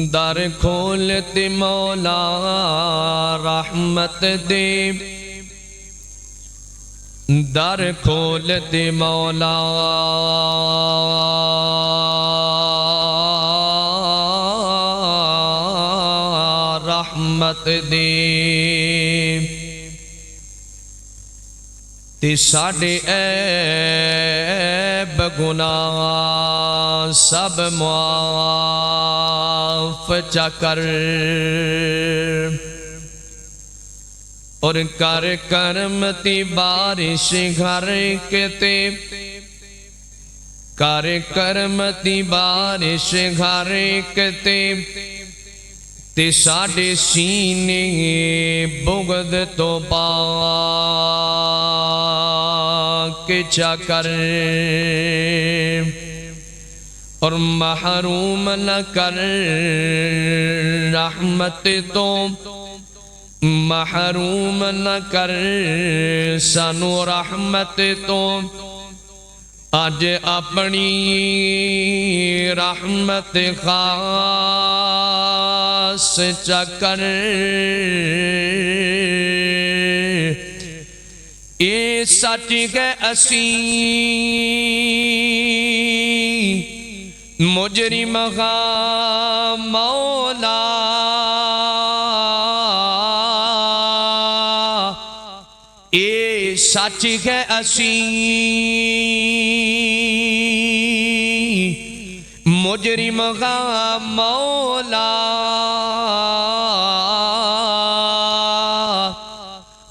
در کھولتے مولا رحمت دے، در کھولتے مولا رحمت دے، تے ساڈے عیب گناہ سب معاف چا کر، اور کر کرمتی بارش گھر کے تے، کر کرمتی بارش گھر کے تے ساڈے سینے بغض تو پاک چا کر، اور محروم نہ کر رحمت تو، محروم نہ کر سانو رحمت تو، آج اپنی رحمت خاص چا کر، اے سچ ہے اسی مجرم ہاں مولا، اے سچ ہے اسی مجرم ہاں مولا،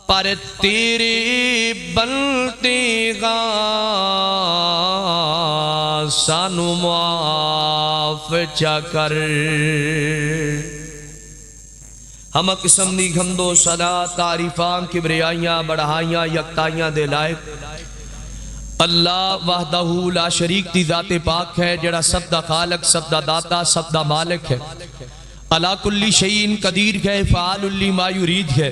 پر تیرے بندے سانو معاف چا کر۔ ہم قسم دی حمد و ثنا تعریفاں کبریائیاں بڑھائیاں یکتائیاں دے لائق اللہ وحدہ لا شریک دی ذات پاک ہے، جڑا سب دا خالق، سب دا داتا، سب دا مالک ہے، علی کل شیء قدیر ہے، فعال لما یرید ہے۔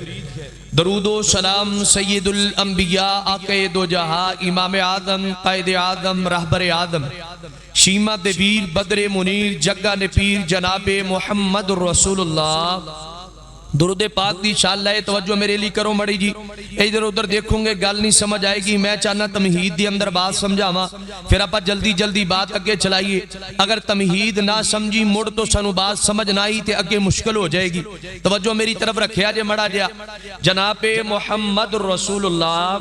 درود و سلام سید الانبیاء آقا دو جہاں، امام اعظم، قائد اعظم، رہبر اعظم، شیمہ دبیر، بدر منیر، جگہ نپیر، جناب محمد رسول اللہ۔ درود پاک دی انشاءاللہ توجہ میرے لیے کرو مڑی جی، ادھر ادھر دیکھوں گے گل نہیں سمجھ آئے گی، میں چاہنا تمہید دی اندر بات سمجھاواں، پھر آپ جلدی جلدی بات اگے چلائیے۔ اگر تمہید نہ سمجھی مڑ تو سانو بات سمجھ نہ آئی تے اگے مشکل ہو جائے گی۔ توجہ میری طرف رکھیا جے مڑا جیا، جناب محمد رسول اللہ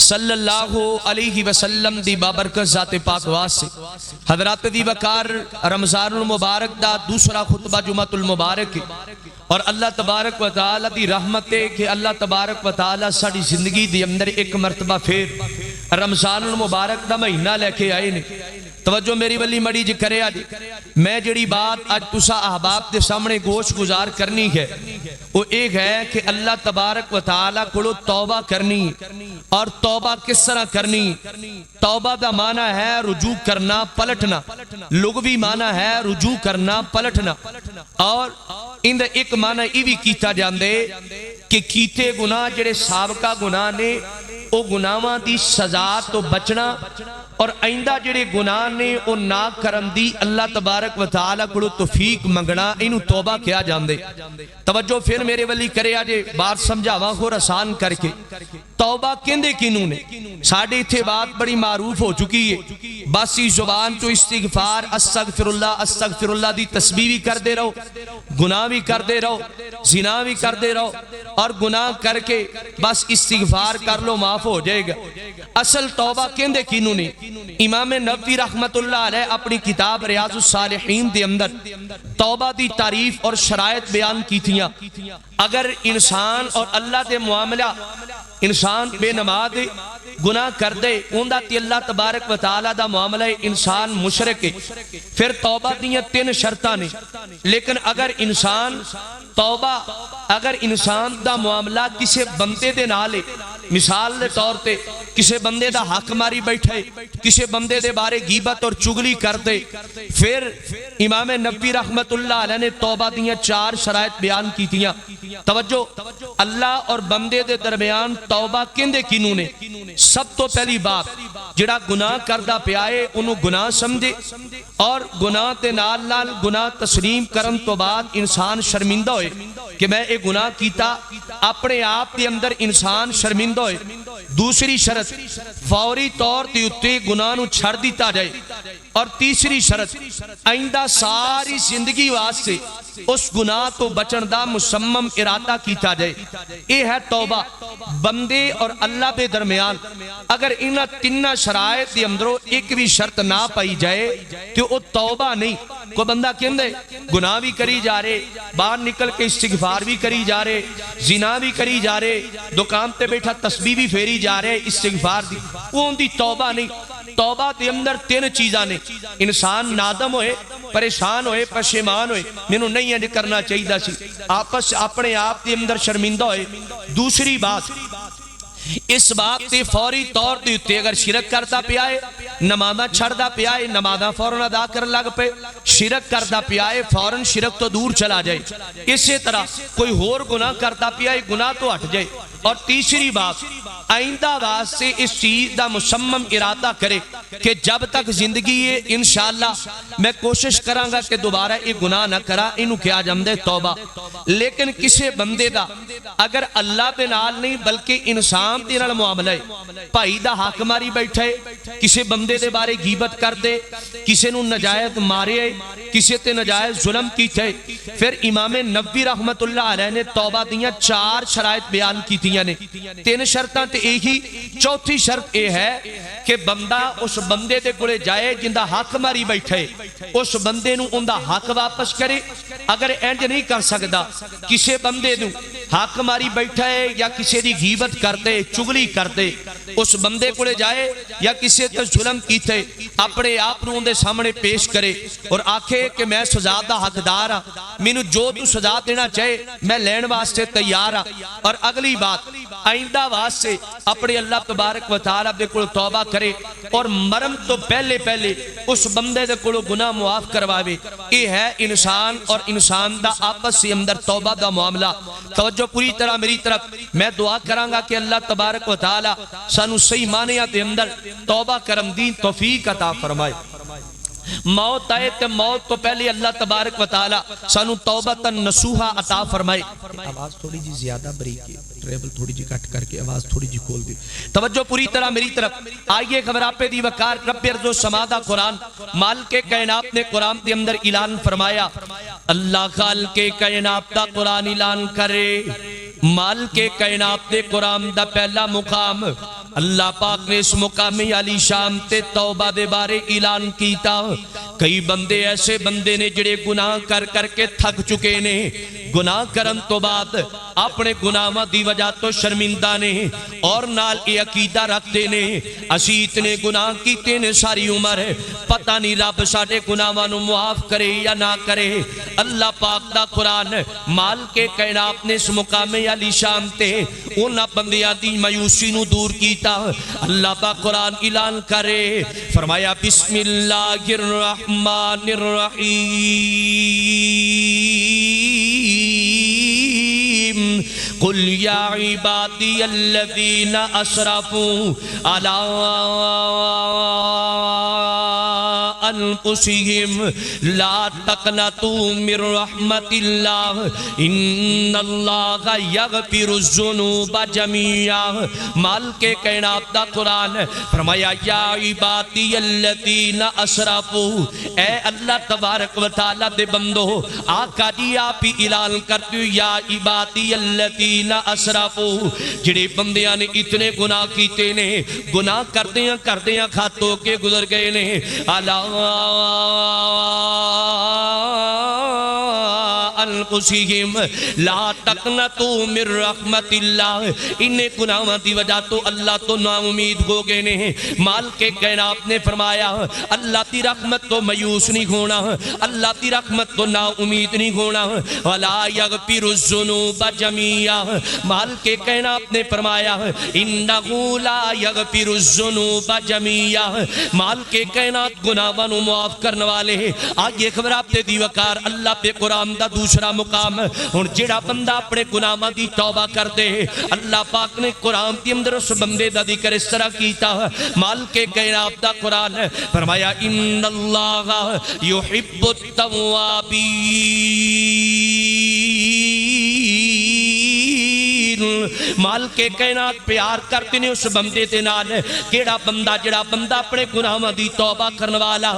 صلی اللہ علیہ وسلم دی بابرکت ذات پاک واسطے حضرات دی وقار رمضان المبارک دا دوسرا خطبہ جمعۃ المبارک، اور اللہ تبارک و تعالی دی رحمت ہے کہ اللہ تبارک و تعالی ساری زندگی دی اندر ایک مرتبہ پھر رمضان المبارک دا مہینہ لے کے آئے نے۔ توجہ میری ولی مڑی جی کرے آج میں جڑی بات آج تسا احباب دے سامنے گوش گزار کرنی ہے، وہ ایک ہے کہ اللہ تبارک و تعالی کو توبہ کرنی، اور توبہ کس طرح کرنی؟ توبہ دا معنی ہے رجوع کرنا، پلٹنا، لغوی معنی ہے رجوع کرنا، پلٹنا، اور ان دا ایک معنی یہ بھی کیتا جاندے کہ کیتے گناہ جڑے سابقہ گناہ نے او گناہاں دی سزا تو بچنا، اور آئندہ جڑے گناہ نے او نہ کرن دی اللہ تبارک و تعالی کو توفیق منگنا، انہوں توبہ کیا جاندے۔ توجہ پھر میرے ولی کرے آجے بات سمجھاواں خور آسان کر کے، توبہ کہندے کنوں نے؟ ساڑھے تھے بات بڑی معروف ہو چکی ہے، باسی زبان تو استغفار استغفر اللہ دی تسبیح بھی کر دے رہو، گناہ بھی کر دے رہو، زنا بھی کر دے رہو، اور گناہ کر کے بس استغفار کر لو معاف ہو جائے گا۔ اصل توبہ کہندے کنوں نے؟ امام نووی رحمت اللہ علیہ اپنی کتاب ریاض الصالحین دے اندر توبہ دی تعریف اور شرائط بیان کی تھیاں۔ اگر انسان اور اللہ دے معاملہ، انسان بے نماز گناہ کر دے اوندہ تی اللہ تبارک و تعالی دا معاملہ انسان مشرک ہے، پھر توبہ دیاں 3 شرطاں نے۔ لیکن اگر انسان توبہ، اگر انسان دا معاملہ کسی بندے دے نالے، مثال دے طور تے کسی بندے دا حق ماری بیٹھے، کسی بندے دے بارے غیبت اور چگلی کر دے، پھر امام نووی رحمت اللہ علیہ نے توبہ دیاں 4 شرائط بیان کی تھیاں۔ توجہ، اللہ اور بندے دے درمیان توبہ کندے کنوں نے؟ سب تو پہلی بات جڑا گناہ کردہ پیائے انہوں گناہ سمجھے اور گناہ تے نال نال گناہ تسلیم کرن تو بعد انسان شرمندہ ہوئے کہ میں ایک گناہ کیتا، اپنے آپ کے اندر انسان شرمندہ ہوئے۔ دوسری شرط فوری طور تے اتے گناہ نو چھڑ دیتا جائے، اور تیسری شرط آئندہ ساری زندگی واسطے اس گناہ تو بچن دا مصمم ارادہ کیتا جائے۔ یہ ہے توبہ۔ بندے اور اللہ کے درمیان اگر انہاں تینہ شرائط دے اندروں ایک بھی شرط نہ پائی جائے تو وہ توبہ نہیں۔ کوئی بندہ کہندے گناہ بھی کری جا رہے، باہر نکل کے استغفار بھی کری جا رہے، زنا بھی کری جا رہے، دکان تے بیٹھا تسبیح بھی پھیری جا رہے، استغفار دی، وہ ان دی توبہ نہیں۔ توبہ دے اندر تین چیزاں نے، انسان نادم ہوئے، پریشان ہوئے، پشیمان ہوئے، مینوں نہیں انج کرنا چاہیے سی، آپس اپنے آپ دے اندر شرمندہ ہوئے۔ دوسری بات اس بات تے فوری طور تے اتے اگر شرک کرتا پیائے، نمازاں چھڑدا پیائے، نمازاں فوراً ادا کر لگ پے، شرک کرتا پیائے فوراً شرک تو دور چلا جائے۔ اسی طرح کوئی اور گناہ کرتا پیائے، گناہ تو ہٹ جائے۔ اور تیسری بات آئندہ واسطے اس چیز دا مصمم ارادہ کرے کہ جب تک زندگی ہے انشاءاللہ میں کوشش کراں گا کہ دوبارہ ایک گناہ نہ کرا، انہوں کیا جمدے توبہ۔ لیکن کسے بندے دا اگر اللہ دے نال نہیں بلکہ انسان دے نال معاملہ ہے، بھائی دا حق ماری بیٹھے، کسے بندے دے بارے غیبت کر دے، کسے نو نجائز مارے، کسے تے نجائز ظلم کی تھے، پھر امام نووی رحمت اللہ علیہ نے توبہ دیاں 4 شرائط بیان کی تھی نے۔ 3 شرطاں تے ایک ہی، چوتھی شرط یہ ہے کہ بندہ اس بندے دے کولے جائے جندہ حق ماری بیٹھے، اس بندے نو اندہ حق واپس کرے۔ اگر اینج نہیں کر سکتا، کسے بندے نو حق ماری بیٹھے یا کسے دی غیبت کر دے، چگلی کر دے، اس بندے کولے جائے یا کسے تے ظلم کیتے اپنے آپ نو اندے سامنے پیش کرے اور آکھے کہ میں سزا دا حقدار ہاں، مینوں جو تو سزا دینا چاہے میں لین واسطے تیار ہاں۔ اور اگلی بات آئندہ واسطے اپنے اللہ تبارک و تعالیٰ دے کول توبہ کرے اور مرم تو پہلے اس بندے دے کول گناہ معاف کرواوے۔ یہ ہے انسان اور انسان دا آپس سے اندر توبہ دا معاملہ۔ توجہ پوری طرح میری طرف، میں دعا کروں گا کہ اللہ تبارک و تعالیٰ سانو صحیح معنیاں دے اندر توبہ کرم دی توفیق عطا فرمائے۔ موت آئے تو موت تو پہلے اللہ تبارک و تعالی سانو توبۃ نصوحہ عطا فرمائے۔ آواز تھوڑی جی زیادہ بریک ہے، ٹریبل تھوڑی جی کٹ کر کے آواز تھوڑی جی کھول دی۔ توجہ پوری طرح میری طرف، آئیے خبر آپ پہ دی وقار رب ارض و سما دا قرآن، مالک کائنات نے قرآن دے اندر اعلان فرمایا۔ اللہ خالق کائنات دا قرآن اعلان کرے، مالک کائنات دے قرآن دا پہلا مقام اللہ پاک نے اس مقام علی شان تے توبہ دے بارے اعلان کیتا۔ کئی بندے ایسے بندے نے جڑے گناہ کر کر کے تھک چکے نے، گناہ کرن تو بعد اپنے گناہاں دی وجہ تو شرمندہ نے اور نال یہ عقیدہ رکھتے نے اسی اتنے گناہ کیتے نے ساری عمر، پتہ نہیں رب ساڈے گناہاں نو معاف کرے یا نہ کرے۔ اللہ پاک دا قرآن مالک کائنات نے اس مقام علی شان تے انہاں بندیاں دی مایوسی نو دور کیتا۔ اللہ پاک قرآن اعلان کرے، فرمایا بسم اللہ الرحمن الرحیم، قل یا عبادی الذین اسرفوا علی انفسہم لا تقنطوا من رحمت اللہ ان اللہ یغفر الذنوب جميعا۔ مالک کائنات دا قرآن فرمایا یا عبادی الذین اسرفوا، اے اللہ تبارک و تعالیٰ دے بندو، آقا جی آپ ہی اعلان کرتے ہو یا عبادی الذین اسرفوا، جڑے بندیاں نے اتنے گناہ کیتے نے، گناہ کردیاں کھاتوں کے گزر گئے نے، انفسہم لا تقنطوا من رحمت اللہ، انہیں گناہوں دی وجہ تو اللہ تو نا امید ہو گئے نے۔ مالک کائنات نے فرمایا اللہ دی رحمت تو مایوس نہیں ہونا، اللہ دی رحمت تو نا امید نہیں ہونا، ولا یغفر الذنوب جميعا۔ مالک کائنات نے فرمایا انہ لا یغفر الذنوب جميعا، مالک کائنات گناہوں معاف کرنے والے۔ آگے خبر آپ تے دی وقار اللہ پہ قرآن دا دوسرا دوسرا مقام ہن جڑا بندہ اپنے گناہاں دی توبہ کر دے اللہ پاک نے قرآن کے اندر اس بندے دا ذکر اس طرح کیتا مالک کائنات دا قرآن فرمایا ان اللہ یحب التوابین مالک کائنات پیار کرتے نے اس بندے دے نال کیڑا بندہ جڑا بندہ اپنے گناہاں دی توبہ کرنے والا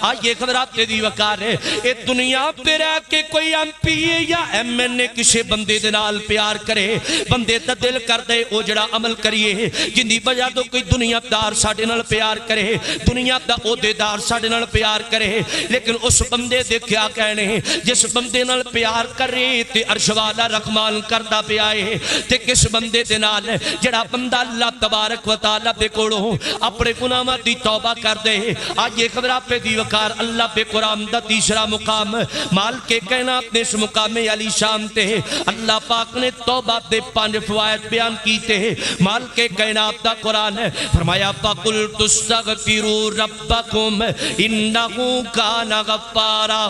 آئیے خبرات دی وقار ہے اے دنیا پہ رہ کے کوئی ایم پی اے یا ایم این اے کسی بندے دے نال پیار کرے بندے دا دل کر دے او جڑا عمل کریے جن دی وجہ تو کوئی دنیا دار ساڑے نال پیار کرے دنیا دا عہدے دار ساڑے نال پیار کرے لیکن اس بندے دے کیا کہنے جس بندے نال پیار کرے تے عرش والا رحمان کردہ پہ آئے تے کس بندے دے نال جڑا بندہ اللہ تبارک و تعالیٰ دے کوڑوں اپنے گناہاں دی توبہ کر دے آئیے خبر آپ پہ دی وقار اللہ پہ قرآن دا تیسرا مقام مال کے کائنات نے اس مقام علی شان تے اللہ پاک نے توبہ دے 5 فوائد بیان کیتے مال کے کائنات دا قرآن فرمایا فَقُلْتُ اسْتَغْفِرُوا رَبَّكُمْ إِنَّهُ كَانَ غَفَّارًا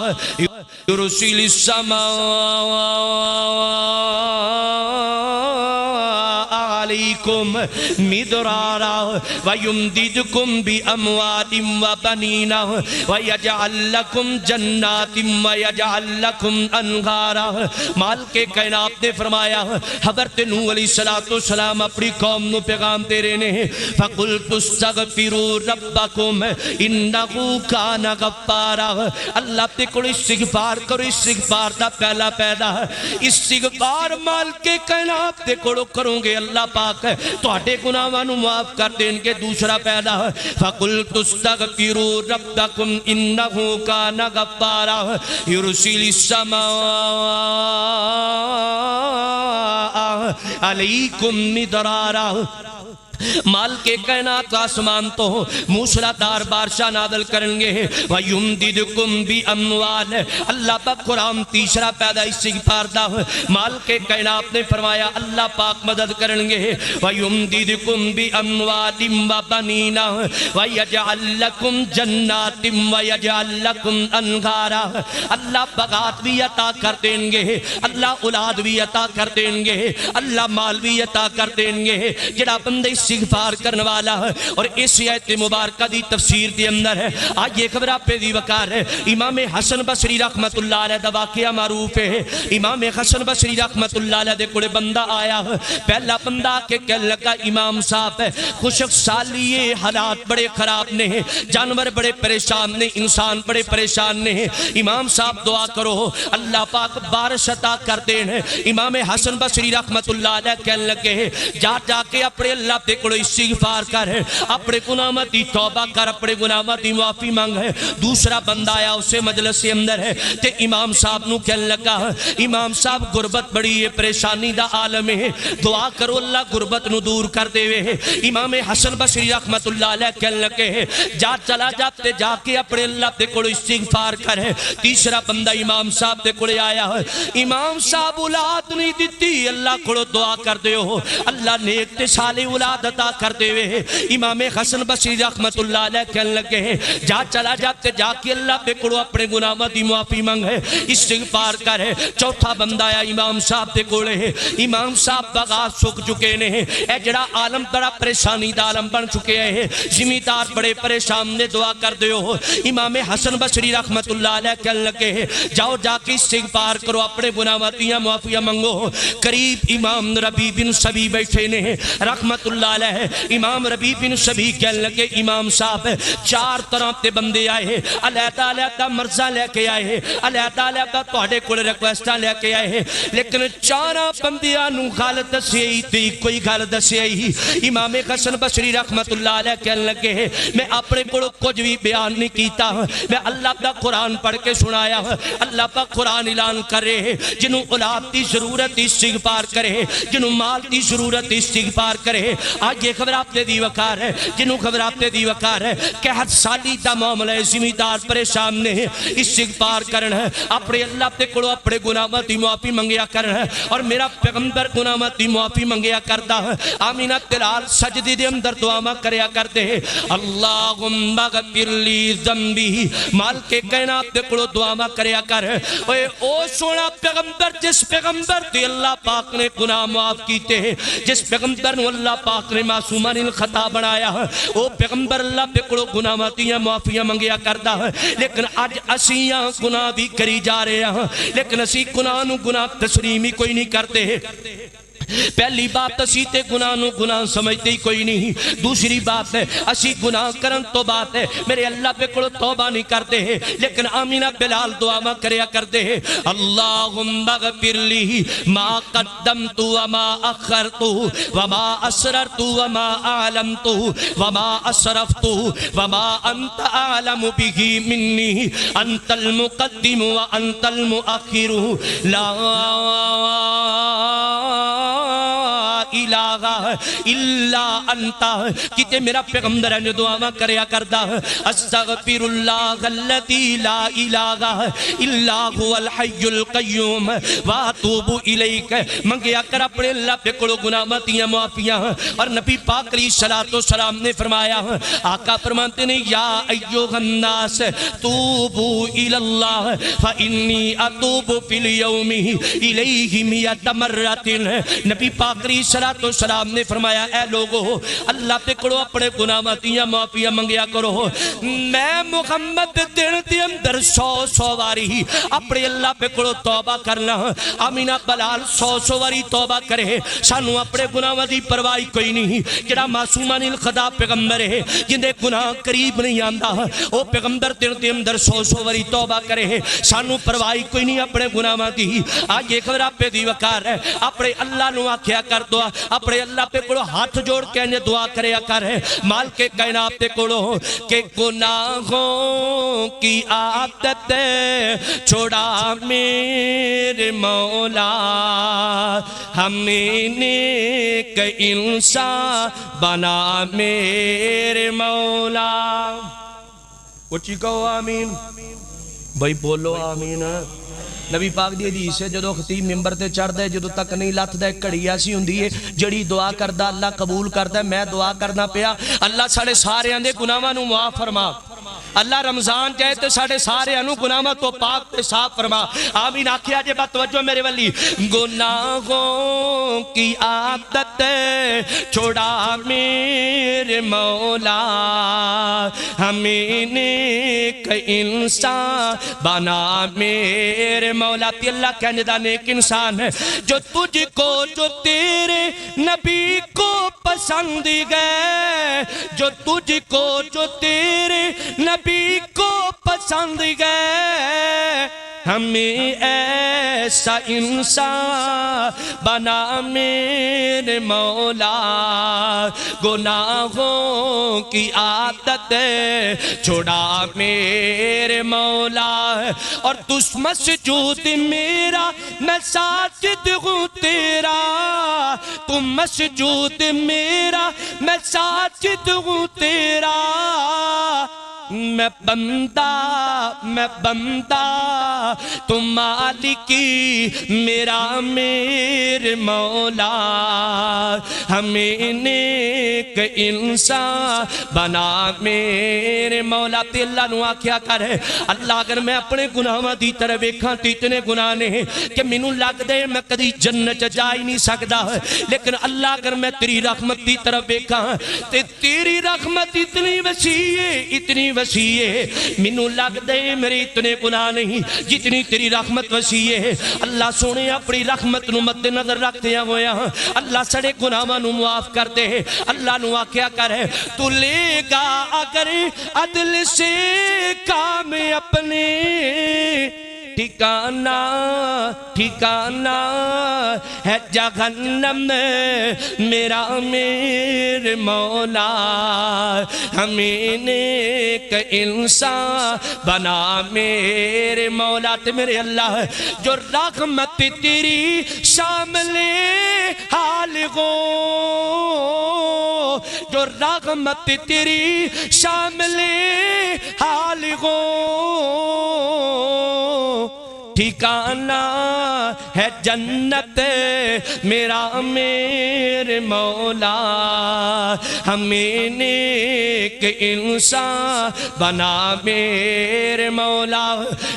يُرْسِلِ السَّمَاءَ عَلَيْكُمْ مِدْرَارًا وَيُمْدِدْكُمْ بِأَمْوَالٍ وَبَنِينَ وَيَجْعَلْ لَكُمْ جَنَّاتٍ وَيَجْعَلْ لَكُمْ أَنْهَارًا مال کے کائنات نے فرمایا حضرت نوح علیہ السلام اپنی قوم نو پیغام دے رہے نے فَقُلْتُ اسْتَغْفِرُوا رَبَّكُمْ إِنَّهُ كَانَ غَفَّارًا اللہ تے کوئی استغفار کرو استغفار دا پہلا پیدا استغفار مال کے کائنات تے کوڑو کروں گے اللہ پاک تو اٹھے گناہاں نو معاف کر دیں گے دوسرا پیدا فَقُلْتُ اسْتَغْفِرُوا رَبَّكُمْ إِنَّهُ كَانَ غَفَّارًا يُرْسِلِ السَّمَاءَ عَلَيْكُمْ مِدْرَارًا مال کے کائنات آسمان تو موسلا دار بارشاہ نادل کریں گے وَيُمْدِدْكُمْ بِأَمْوَالٍ اللہ پاک قرآن تیسرا پیدا استغفار دا مال کے کائنات نے فرمایا اللہ پاک مدد کریں گے وَيُمْدِدْكُمْ بِأَمْوَالٍ وَبَنِينَ وَيَجْعَلْ لَكُمْ جَنَّاتٍ وَيَجْعَلْ لَكُمْ أَنْهَارًا اللہ بغات بھی عطا کر دیں گے اللہ اولاد بھی عطا کر دیں گے اللہ مال بھی عطا کر دیں گے جڑا بندے استغفار کرنے والا ہے اور اس آیت مبارکہ دی تفسیر دی اندر ہے آئیے خبر آپ پہ دی وقار ہے امام حسن بصری رحمت اللہ علیہ دا واقعہ معروف ہے امام حسن بصری رحمت اللہ علیہ دے کوڑے بندہ آیا ہے پہلا بندہ کے کہنے لگا امام صاحب ہے خشک سالی حالات بڑے خراب نے جانور بڑے پریشان نے انسان بڑے پریشان نے امام صاحب دعا کرو اللہ پاک بارش عطا کر دیں امام حسن بصری رحمت اللہ علیہ کہنے لگے جا کے اپنے اللہ تے کوئی استغفار کر اپنے گناہاں دی توبہ کر اپنے گناہاں دی معافی مانگ ہے دوسرا بندہ آیا اسے مجلس کے اندر ہے تے امام صاحب نو کہنے لگا امام صاحب غربت بڑی ہے پریشانی دا عالم ہے دعا کرو اللہ غربت نو دور کر دے امام حسن بصری رحمت اللہ علیہ کہنے لگے جا چلا جاتے جا کے اپنے اللہ تے کوئی استغفار کر تیسرا بندہ امام صاحب تے کوئی آیا امام صاحب اولاد نہیں دیتی اللہ کو دعا کر دے اللہ نیک تے صالح اولاد عطا کر دے امام حسن بصری رحمت اللہ علیہ کہنے لگے جا چلا جاتے جا کے اللہ پہ کڑو اپنے گناہاں دی معافی مانگ ہے استغفار کر چوتھا بندہ آیا امام صاحب تے کولے امام صاحب بغات سکھ چکے نے اے جڑا عالم بڑا پریشانی دا عالم بن چکے ہیں زمیندار بڑے پریشان نے دعا کر دیو امام حسن بصری رحمت اللہ علیہ کہنے لگے جاؤ جا کے استغفار کرو اپنے گناہاں دی معافی مانگو قریب امام ربیع بن سبی بیٹھے نے رحمت اللہ علیہ امام ربیع بن سبی کہنے لگے امام صاحب 4 طرح تے بندے آئے اللہ تعالیٰ دا مرضہ لے کے آئے اللہ تعالیٰ دا توڑے کوڑے ریکویسٹہ لے کے آئے لیکن 4 بندیاں نو غالت دسی آئی تھی کوئی غالت دسی آئی امام حسن بصری رحمت اللہ علیہ کہنے لگے میں اپنے کوڑوں کچھ بھی بیان نہیں کیتا میں اللہ دا قرآن پڑھ کے سنایا اللہ پاک قرآن اعلان کرے جنہوں اولاد دی ضرورت استغفار کرے جنہوں مال دی ضرورت استغفار کرے آج یہ خبر آپ نے دی وقار ہے جنہوں خبر آپ نے دی وقار ہے کہ ہر سالی دا معاملہ ہے زمیندار پریشان نے استغفار کرنا ہے اپنے اللہ تے کڑو اپنے گناہ دی معافی منگیا کرنا ہے اور میرا پیغمبر گناہ دی معافی منگیا کرتا ہے آمینہ تلال سجدی دے اندر دعا ماں کریا کرتے ہیں اللہم اغفر لی ذنبی مال کے کائنات دے کڑو دعا ماں کریا کر اے او سونا پیغمبر جس پیغمبر تے اللہ پاک نے گناہ معاف کیتے ہیں جس پیغمبر نے اللہ پاک نے معصومان الخطا بنایا ہے او پیغمبر اللہ پہ کڑو گناہ ماتیاں معافیاں منگیا کرتا ہے لیکن آج اسیاں گناہ بھی کری جا رہے ہیں لیکن اسی گناہ نو گناہ تسلیمی کوئی نہیں کرتے ہیں پہلی بات اسی تے گناہ نو گناہ سمجھتے ہی کوئی نہیں دوسری بات ہے اسی گناہ کرن تو بات ہے میرے اللہ پہ کڑو توبہ نہیں کرتے ہیں لیکن آمینہ بلال دعا ماں کریا کرتے ہیں اللہم اغفر لی ما قدمت وما اخرت وما اسررت وما اعلمت وما اسرفت وما انت اعلم به منی انت المقدم وانت المؤخر لا الہ الا انتا کتے میرا پیغمبر ہے دعا ماں کریا کردا استغفر اللہ الذی لا الہ الا هو الحی القیوم واتوب الیک منگیا کر اپنے اللہ پہ کڑو گناہ ماتیاں معافیاں اور نبی پاک علیہ السلام نے فرمایا آقا فرماتے نے یا ایوہ الناس توبو الاللہ فانی اتوب فی اليوم الیہ میت مرت نبی پاک علیہ السلام نے فرمایا اے لوگو اللہ پہ کڑو اپنے گناہ ماتیاں معافیاں منگیا کرو میں محمد دن دے اندر 100 واری اپنے اللہ پہ کڑو توبہ کرنا آمینہ بلال 100 واری توبہ کرے سانو اپنے گناہ دی پرواہی کوئی نہیں جڑا معصومان الخطا پیغمبر ہے جندے گناہ قریب نہیں آندا او پیغمبر دن دے اندر 100 واری توبہ کرے سانو پرواہی کوئی نہیں اپنے گناہ دی آج یہ خبر آپ پہ دی وقار ہے اپنے اللہ نو آکھیا کر دعا اپنے اللہ پہ کڑو ہاتھ جوڑ کے انہیں دعا کریا کر مال کے کائنات پہ کڑو کہ گناہوں کی عادت چھوڑا میرے مولا ہمیں نیک انسان بنا میرے مولا کچھ کہو آمین بھائی بولو آمین نبی پاک دی حدیث ہے جدو خطیب ممبر تے چڑھ دے جدو تک نہیں لات دے کڑی ایسی ہوندی ہے جڑی دعا کردہ اللہ قبول کردہ میں دعا کرنا پیا اللہ ساڑھے سارے اندے گناہاں نو معاف فرما اللہ رمضان جائے تے ساڑھے سارے انو گناہاں تو پاک تے صاف فرما آمین آکھیا جے بات توجہ میرے ولی گناہوں کی عادت چھوڑا میرے مولا ہمیں نیک انسان بنا میرے مولا تی اللہ کہنے دا نیک انسان ہے جو تجھ کو جو تیرے نبی کو پسند گئے جو تجھ کو جو تیرے نبی کو پسند گئے ہمیں ایسا انسان بنا میرے مولا گناہوں کی عادت چھوڑا میرے مولا اور تس مسجود میرا میں ساجد ہوں تیرا تم مسجود میرا میں ساجد ہوں تیرا میں بندہ تم مالکی میرا میرے مولا ہمیں نیک انسان بنا میرے مولا تے اللہ نو آکھیا کر اللہ اگر میں اپنے گناہ دی طرح ویکھاں تے اتنے گناہ نے کہ مینوں لگ دے میں کدی جنت جا ہی نہیں سکدا لیکن اللہ اگر میں تیری رحمت دی طرف ویکھاں تے تیری رحمت اتنی وسیع ہے اتنی وسیع ہے منو لگ دے میرے اتنے گناہ نہیں جتنی تیری رحمت وسیع ہے اللہ سونے اپنی رحمت نو مد نظر رکھتے ہیں ہویا اللہ سڑے گناہ نو معاف کر دے اللہ نو آکھیا کرے تو لے گا اگر عدل سے کام اپنے ٹھکانہ ٹھکانہ ہے جہنم میرا میرے مولا ہمیں نیک انسان بنا میرے مولا تے میرے اللہ جو رحمت تیری شامل حال ہو جو رحمت تیری شامل حال ہو ٹھکانہ ہے جنت میرا میرے مولا ہمیں نیک انسان بنا میرے مولا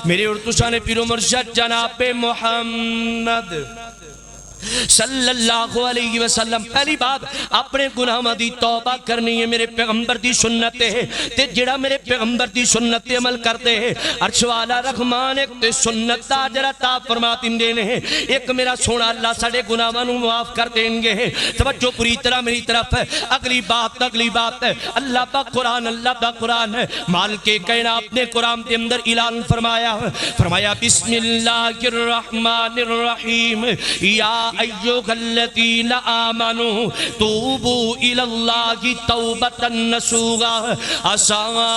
میرے ارتشان پیر و مرشد جناب محمد صلی اللہ علیہ وسلم پہلی بات اپنے گناہاں دی توبہ کرنی ہے میرے پیغمبر دی سنت ہے تے جڑا میرے پیغمبر دی سنت عمل کرتے ہیں عرش والا رحمان ایک تے سنت دا اجر عطا فرما دین نے ایک میرا سونا اللہ ساڈے گناہاں نو معاف کر دیں گے توجہ پوری طرح میری طرف اگلی بات اللہ دا قرآن مالک کائنات نے قرآن کے اندر اعلان فرمایا بسم اللہ الرحمن الرحیم یا ایوہ الذین آمنوا توبوا الاللہ توبتا نصوحا عسى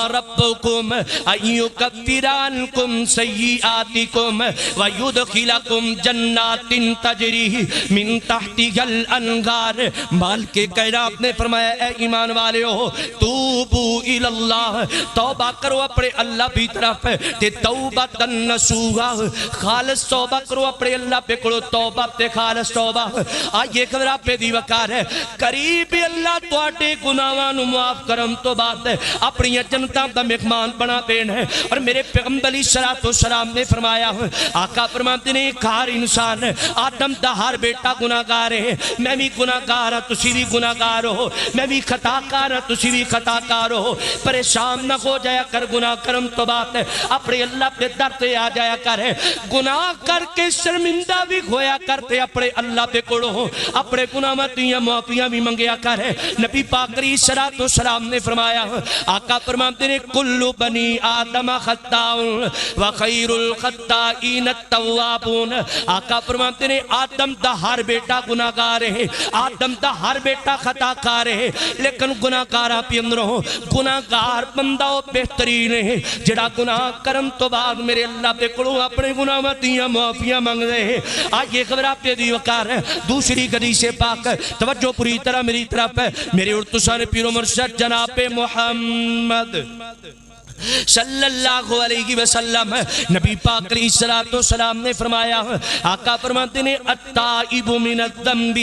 ربکم ان یکفر عنکم سیئاتکم ویدخلکم جنات تجری من تحتها الانہار مالک کائنات نے فرمایا اے ایمان والے ہو توبوا الاللہ توبہ کرو اپنے اللہ بھی طرف تے توبتا نصوحا خالص توبہ کرو اپنے اللہ پہ کرو توبہ تے خالص توبہ آئیے خبرہ پہ دی وقار ہے قریب اللہ تواڈے گناہاں نو معاف کرم تو بات ہے اپنی جنتاں دا مہمان بنا دین ہے اور میرے پیغمبر علیہ السلام نے فرمایا آقا فرماتے نے ایک ہر انسان آدم دا ہر بیٹا گناہگار ہے میں بھی گناہگار ہوں تسی بھی گناہگار ہو میں بھی خطاکار ہوں تسی بھی خطاکار ہو پریشان نہ ہو جایا کر گناہ کرم تو بات ہے اپنے اللہ پہ در تے آ جایا کر گناہ کر کے شرمندہ بھی ہویا کرتے اپنے اللہ پہ کوڑو اپنے گناہ متیاں معافیاں بھی منگیا کر نبی پاک علیہ السلام نے فرمایا آقا فرماتے ہیں کل بنی آدم خطاؤن وخیر الخطائین التوابون آقا فرماتے ہیں آدم دا ہر بیٹا گناہگار ہے آدم دا ہر بیٹا خطاکار ہے لیکن گناہگارہ پی اندروں گناہگار بندہ بہترین ہے جڑا گناہ کرم تو بعد میرے اللہ پہ کوڑو اپنے گناہ متیاں معافیاں منگ رہے آئیے خبر آپ پہ دی وقار ہے دوسری حدیث پاک توجہ پوری طرح میری طرف ہے میرے ارتشان پیر و مرشد جناب محمد صلی اللہ علیہ وسلم نبی پاک علیہ السلام نے فرمایا آقا فرماتے ہیں التائب من الذنب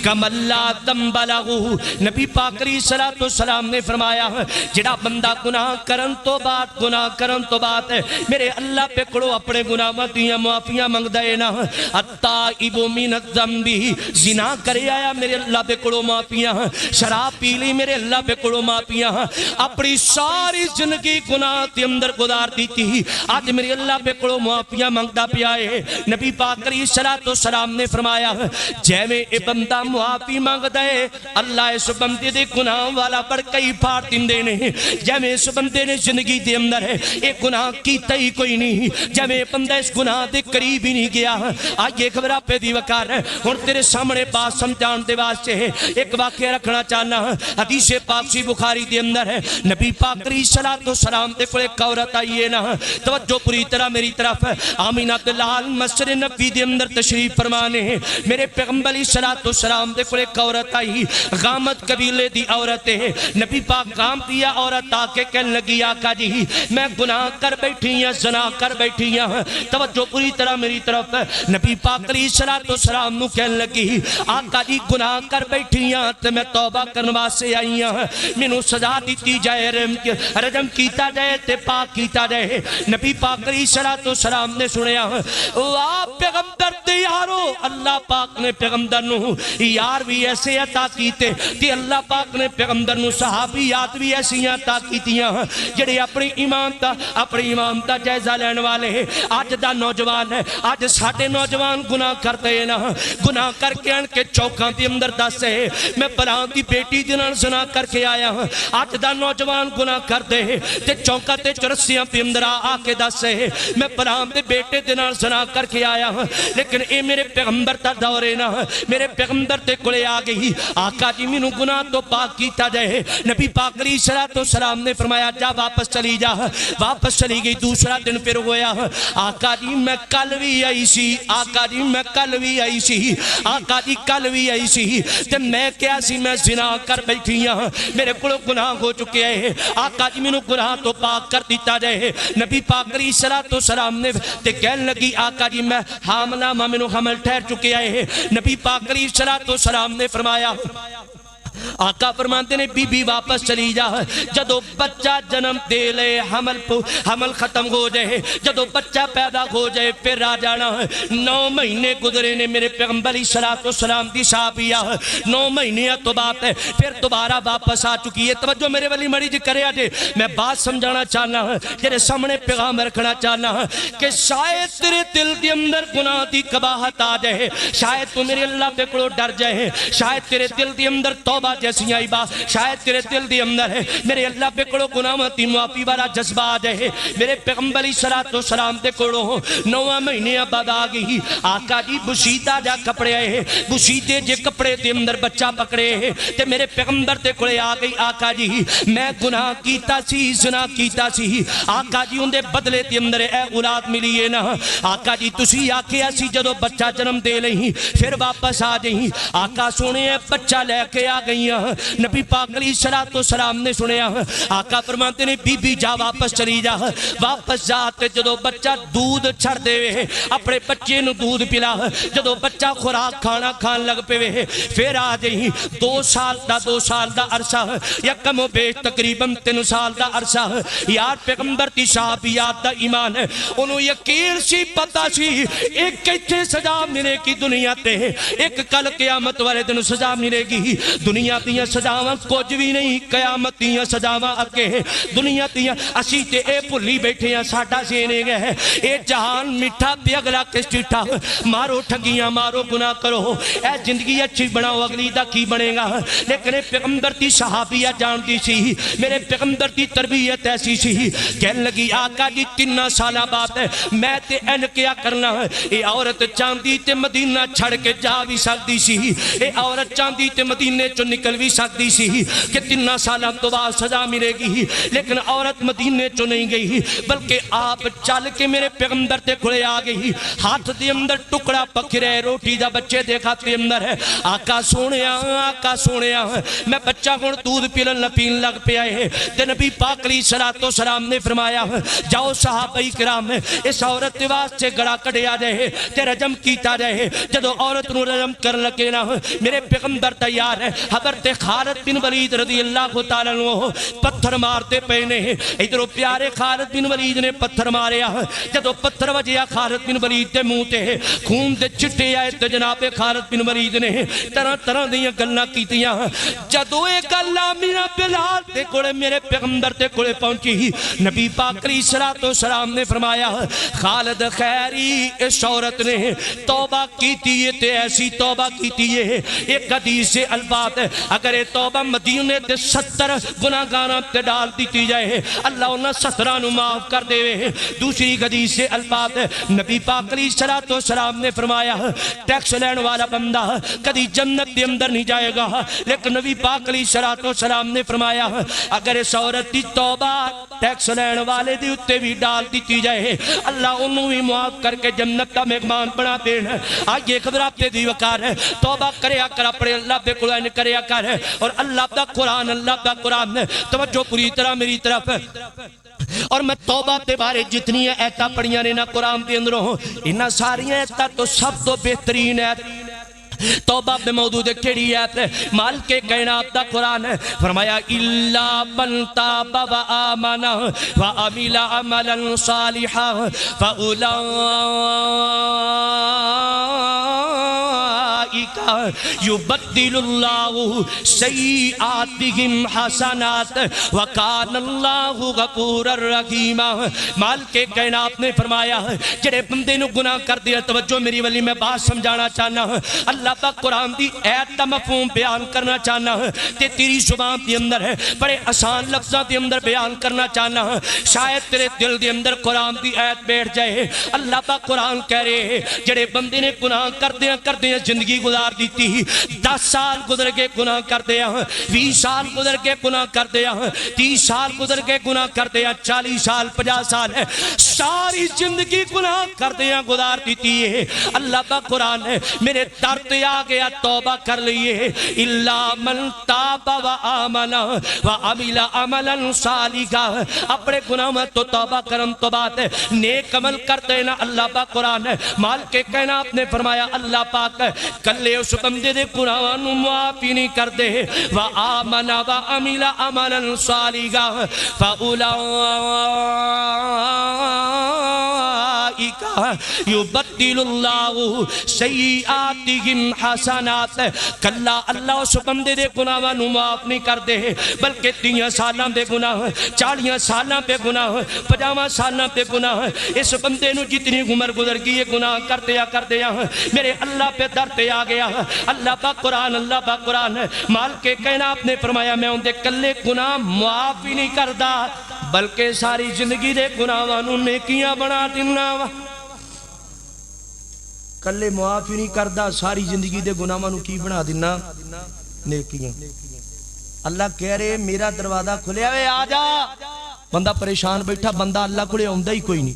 کمن لا ذنب لہ نبی پاک علیہ السلام نے فرمایا جڑا بندہ گناہ کرن تو بات میرے اللہ پہ کڑو اپنے گناہ متیاں معافیاں منگ دے نا التائب من الذنب زنا کرے آیا میرے اللہ پہ کڑو معافیاں شراب پی لی میرے اللہ پہ کڑو معافیاں اپنی ساری زندگی گناہ تے اندر گزار دی تھی آج میرے اللہ پہ کڑو معافیاں منگتا پیا ہے نبی پاک علیہ السلام نے فرمایا جے میں اے بندہ معافی مانگ دے اللہ اس بندے دے گناہ والا بڑھ کئی پھاڑ دے نے جے میں اس بندے نے زندگی دے اندر ہے ایک گناہ کیتا ہی کوئی نہیں جے میں بندہ اس گناہ دے قریب ہی نہیں گیا آئیے خبرہ پہ دی وقار ہے اور تیرے سامنے بات سمجھان دے واسطے ہے ایک واقعہ رکھنا چاہنا حدیث پاک سی بخاری دے اندر ہے نبی پاک علیہ السلام دے کوئی ایک عورت آئیے نا توجہ پوری طرح میری طرف آمینہ دلال مسجد نبی دے اندر تشریف فرمانے ہیں میرے پیغمبر علیہ السلام دے کوئی ایک عورت آئی غامت قبیلے دی عورت ہے نبی پاک غام دیا عورت آکے کہنے لگی آقا جی میں گناہ کر بیٹھی ہیں زنا کر بیٹھی ہیں توجہ پوری طرح میری طرف نبی پاک علیہ السلام نو کہنے لگی آقا جی گناہ کر بیٹھی ہیں تو میں توبہ کرنوا سے آئی ہیں مینوں سزا دیتی جائے رجم کیتا جائے تے پاک کیتا جائے نبی پاک علیہ السلام نے سنیا آپ پیغمبر تے یارو اللہ پاک نے پیغمبر نو یار بھی ایسے عطا کیتے کہ اللہ پاک نے پیغمبر نو صحابیات بھی ایسی عطا کیتیاں جڑے اپنی ایمان دا جائزہ لینے والے آج دا نوجوان ہے آج ساڑھے نوجوان گناہ کرتے ہیں نا گناہ کر کے ان کے چوکاں دی اندر دس ہے میں پران دی بیٹی دنان زنا کر کے آیا ہوں آج دا نوجوان گناہ کرتے ہیں تے چوکا تے چرسیاں تے اندر آ کے دسے میں پرام دے بیٹے دے نال زنا کر کے آیا ہوں، لیکن اے میرے پیغمبر تا دورے نہ میرے پیغمبر تے کلے آ گئی آقا جی مینوں گناہ تو پاک کیتا جائے۔ نبی پاک علیہ السلام نے فرمایا جا واپس چلی جا، واپس چلی گئی۔ دوسرا دن پھر ہویا آقا جی میں کل بھی آئی سی، آقا جی میں کل بھی آئی سی، آقا جی کل بھی آئی سی تے میں کیا سی میں زنا کر بیٹھی ہاں، میرے کولوں گناہ ہو چکے ہیں، آقا جی مینوں گناہ تو پاک کر دیتا جائے۔ نبی پاک علیہ السلام نے تے کہن لگی آقا جی میں حاملہ ماں مینوں حمل ٹھہر چکے ہیں۔ نبی پاک علیہ السلام نے فرمایا آقا فرماتے نے بی بی واپس چلی جا، جدو بچہ جنم دے لے حمل ختم ہو جائے، جدو بچہ پیدا ہو جائے پھر آ جانا۔ 9 مہینے گزرے نے میرے پیغمبر علیہ السلام دی صحابیہ 9 مہینے تو بات ہے پھر دوبارہ واپس آ چکی ہے۔ توجہ میرے والی مڑی جی کرے آجے، میں بات سمجھانا چاہنا جیرے سامنے پیغام رکھنا چاہنا کہ شاید تیرے دل دی اندر گناہ دی قباحت آ جائے، شاید تو میرے اللہ پہ کڑو ڈر جائے، شاید تیرے دل دی اندر توبہ جیسی آئی بات، شاید تیرے دل دی اندر ہے میرے اللہ پہ کڑو گناہتی معافی والا جذبہ آ جائے۔ میرے پیغمبر علیہ السلام دے کڑو 9 مہینے بعد آ گئی آقا جی بشیدہ جا کپڑے آئے، بشیدے جے کپڑے دے اندر بچہ پکڑے تے میرے پیغمبر تے کڑے آ گئی آقا جی میں گناہ کیتا سی، زنا کیتا سی، آقا جی ان دے بدلے دے اندر اے اولاد ملی ہے نا، آقا جی تسی آکھیا سی جدو بچہ جنم دے لئی پھر واپس آ جئی، آقا سونے بچہ لے کے آ گئی۔ نبی پاک علیہ السلام نے سنیا آقا فرماتے نے بی بی جا واپس چلی جا، واپس جاتے جدو بچہ دودھ چھڑ دے اپنے بچے نو دودھ پلا، جدو بچہ خوراک کھانا کھان لگ پے پھر آ جئی 2 سال دا عرصہ یا کم و بیش تقریباً 3 سال دا عرصہ یار پیغمبر دی صحابیات دا ایمان ہے انہوں یقین سی پتا سی ایک کیتھے سزا ملے گی دنیا تے، ایک کل قیامت والے دن سزا ملے گی۔ دنیا دیاں سزاواں کچھ بھی نہیں، قیامت دیاں سزاواں اگے دنیا دیاں اسی تے اے بھلی بیٹھے ہیں ساڈا سینے گئے اے جہان میٹھا تے اگلا کس چٹھا، مارو ٹھگیاں مارو گناہ کرو اے زندگی اچھی بناؤ اگلی دا کی بنے گا۔ لیکن پیغمبر دی صحابیہ جان دی سی، میرے پیغمبر دی تربیت ایسی سی کہن لگی آقا جی 3 سالہ بات ہے میں تے این کیا کرنا ہے، اے عورت چاندی تے مدینہ چھڑ کے جا بھی سکتی سی، اے عورت چاندی تے مدینے چو نکل بھی سکتی سی کہ 3 سالہ تو بعد سزا ملے گی، لیکن عورت مدینے چو نہیں گئی بلکہ آپ چل کے میرے پیغمبر تے کھڑے آ گئی، ہاتھ دے اندر ٹکڑا پکھرے روٹی دا بچے دیکھا تے اندر ہے آقا سونیا میں بچہ ہون دودھ پین لگ پہ آئے تے نبی پاک علیہ السلام نے فرمایا جاؤ صحابہ کرام اس عورت واسطے گڑا کٹیا جائے تے رجم کیتا جائے۔ جدو عورت نو رجم کر لگے نا میرے پیغمبر تیار ہے، حضرت خالد بن ولید رضی اللہ تعالیٰ عنہ پتھر مارتے پینے، ادھر پیارے خالد بن ولید نے پتھر ماریا، جدو پتھر وجیا خالد بن ولید دے منہ تے خون دے چٹے آئے تے جناب خالد بن ولید نے طرح طرح دیاں گلاں کیتیاں۔ جدو ایک گلاں میرا بلال تے کولے میرے پیغمبر تے کولے پہنچی، نبی پاک علیہ السلام نے فرمایا خالد خیری اس عورت نے توبہ کیتی ہے تے ایسی توبہ کیتی ہے، ایک حدیث سے الفاظ ہے اگر یہ توبہ مدینے تے 70 گناہگاراں تے ڈال دیتی جائے اللہ انہاں 17 نو معاف کر دے۔ دوسری حدیث سے الفاظ ہے نبی پاک علیہ السلام نے فرمایا ٹیکس لین والا بندہ کدی جنت دے اندر نہیں جائے گا، لیکن نبی پاک علیہ السلام نے فرمایا اگر اس عورت دی توبہ ٹیکس لین والے دی اتے بھی ڈال دیتی جائے اللہ انہوں بھی معاف کر کے جنت کا مہمان بنا دینا۔ آئیے خبر آپ دی وقار ہے توبہ کریا کر اپنے اللہ پہ قرآن کریا کر اور اللہ دا قرآن توجہ پوری طرح میری طرف اور میں توبہ تے بارے جتنی ایتاں پڑھیاں نے نا قرآن دے اندروں انہاں ساری ایتاں تو سب تو بہترین ایت توبہ پہ موجود کیڑی آیت ہے؟ مالک کائنات دا قرآن ہے فرمایا الا من تاب و آمن و عمل عملا صالحا فاولئک یبدل اللہ سیئاتہم حسنات وکان اللہ غفورا رحیما۔ مالک کائنات نے فرمایا جڑے بندے نو گناہ کر دیا، توجہ میری ولی میں بات سمجھانا چاہنا، اللہ پاک قرآن دی ایت دا مفہوم بیان کرنا چاہنا تے تیری زبان دے اندر ہے بڑے آسان لفظاں دے اندر بیان کرنا چاہنا، شاید تیرے دل دے اندر قرآن دی ایت بیٹھ جائے۔ اللہ پاک قرآن کہہ رہے جڑے بندے نے گناہ کردیاں زندگی گزار دیتی، 10 سال گزر کے گناہ کردیاں، 20 سال گزر کے گناہ کردیاں، 30 سال گزر کے گناہ کردیاں، 40 سال 50 سال ہے، ساری زندگی گناہ کردیاں گزار دیتی ہے۔ اللہ کا قرآن ہے میرے در تے آ گیا توبہ کر لیے، الا من تاب و آمن و عمل عملا صالحا، اپنے گناہ تو توبہ کرن تو بعد نیک عمل کرتے نا۔ اللہ کا قرآن ہے مالک کائنات نے فرمایا اللہ پاک کلے اس بندے دے گناہ نو معاف ہی نہیں کر دے، و آمن و عمل عملا صالحا یبدل اللہ سیئاتہم حسنات۔ کلا اللہ اس بندے دے گناہ نو معاف نہیں کر دے بلکہ 30 سالاں دے گناہ، 40 سالاں پہ گناہ، 50 سالاں پہ گناہ، اس بندے نو جتنی عمر گزر گئی گناہ کردیا میرے اللہ پہ درتے آ گیا۔ اللہ با قرآن مالک کائنات نے فرمایا میں ان دے کلے گناہ معاف ہی نہیں کردا بلکہ ساری زندگی دے گناہاں نو نیکیاں بنا دینا وا۔ کلے معاف ہی نہیں کردا، ساری زندگی دے گناہاں نو کی بنا دینا؟ نیکیاں۔ اللہ کہہ رہے میرا دروازہ کھلیا ہوئے آ جا، بندہ پریشان بیٹھا، بندہ اللہ کو لے آؤندہ ہی کوئی نہیں۔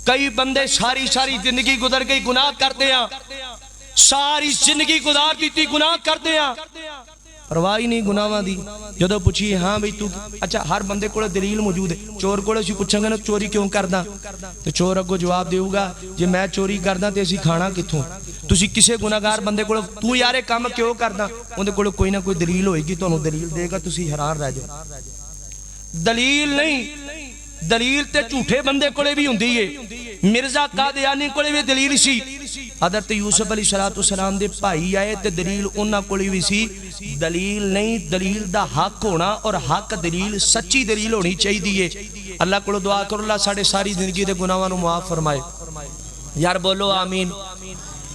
کئی بندے ساری زندگی گزر گئی گناہ کرتے ہیں، ساری زندگی گزار دیتی گناہ کرتے ہیں، پرواہ ہی نہیں گناہاں دی۔ جدو پوچھیے ہاں بھئی تو اچھا ہر بندے کو دلیل موجود ہے، چور کو اسی پوچھیں گے نا چوری کیوں کردا تو چور اگو جواب دیو گا جے میں چوری کردا تے اسی کھانا کتھوں؟ تسی کسے گناہگار بندے کو تو یارے کام کیوں کردا، اون دے کول کوئی نہ کوئی دلیل ہوئے گی، تانوں دلیل دے گا، تسی حیران رہ جاؤ۔ دلیل نہیں، دلیل تے جھوٹے بندے کولے بھی ہوندی ہے۔ مرزا قادیانی کولے بھی دلیل سی، حضرت یوسف علیہ السلام دے بھائی آئے تے دلیل انہاں کولے بھی سی۔ دلیل نہیں، دلیل دا حق ہونا، اور حق دلیل سچی دلیل ہونی چاہیے۔ اللہ کو دعا کرو اللہ ساڑھے ساری زندگی دے گناہاں نو معاف فرمائے، یار بولو آمین۔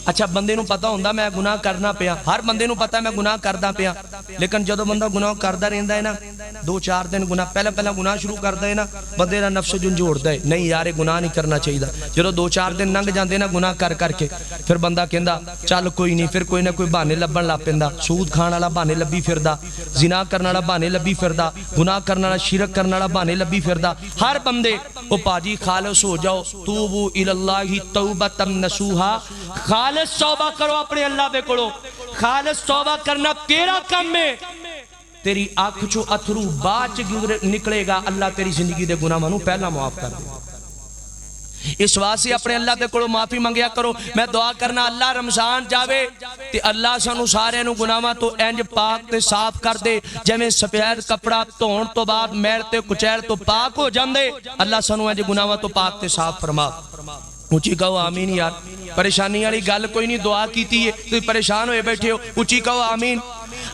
اچھا بندے نو پتا ہوندا میں گناہ کرنا پیا، ہر بندے نو پتا میں گناہ کردا پیا، لیکن جدو بندہ گناہ کردا رہندا ہے نا 2-4 دن گناہ پہلا گناہ شروع کردا ہے نا بندے دا نفس جھنجھوڑدا ہے نہیں یار گناہ نہیں کرنا چاہیے۔ جدو 2-4 دن لنگ جاندے نا گناہ کر کے پھر بندہ کہندا چل کوئی نہیں، پھر کوئی نہ کوئی بہانے لبن لگ پیندا، سود کھان والا بہانے لبی پھردا، زنا کرن والا بہانے لبی پھردا، گناہ کرن والا شرک کرن والا بہانے لبی پھردا۔ ہر بندے او پاجی خالص ہو جاؤ، توبو الی اللہ توبۃ نصوحا، خالص توبہ کرو اپنے اللہ دے کولو۔ خالص توبہ کرنا تیرا کم ہے، تیری آنکھ چو اتھرو باچ نکلے گا، اللہ تیری زندگی دے گناہاں نو پہلا معاف کر دے۔ اس واسطے اپنے اللہ دے کولو معافی منگیا کرو۔ میں دعا کرنا اللہ رمضان جاوے تے اللہ سانو سارے نو گناہاں تو انج پاک تے صاف کر دے جویں سفید کپڑا دھون تو بعد میل تے کچیل تو پاک ہو جاندے، اللہ سانو انج گناہاں تو پاک تے صاف فرما۔ اونچی کہو آمین یار، پریشانی والی گل کوئی نہیں، دعا کیتی ہے تو پریشان ہوئے بیٹھے ہو، اونچی کہو آمین۔